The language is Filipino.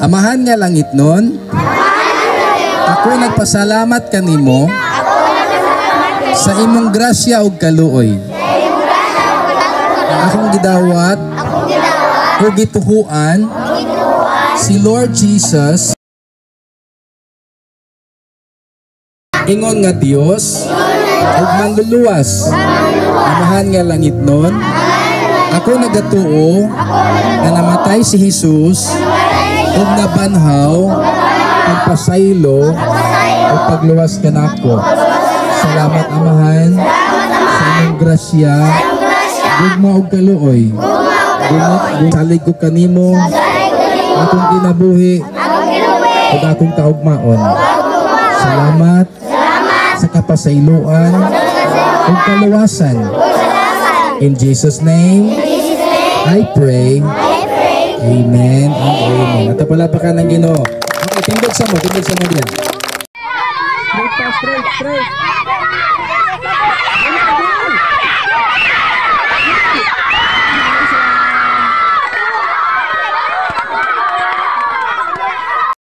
Amahan nga langit nun, ako nagpasalamat kanimo sa imong grasya ug kaluoy. Akong gidawat ug gituhuan si Lord Jesus, ingon nga Dios ug manluluwas. Amahan nga langit nun, ako nagatuo na namatay si Jesus ug nabanhaw pagpasaylo ug pagluwas kanako. Salamat Amahan sa imong grasya gugma ug kaluoy. Salig ko kanimo akong kinabuhi ug akong kaugmaon. Salamat sa kapasayloan ug kaluwasan. In Jesus' name, I pray. Amen and amen. At palapakan ng Ginoo. Okay, tindog sa mo diyan. Straight.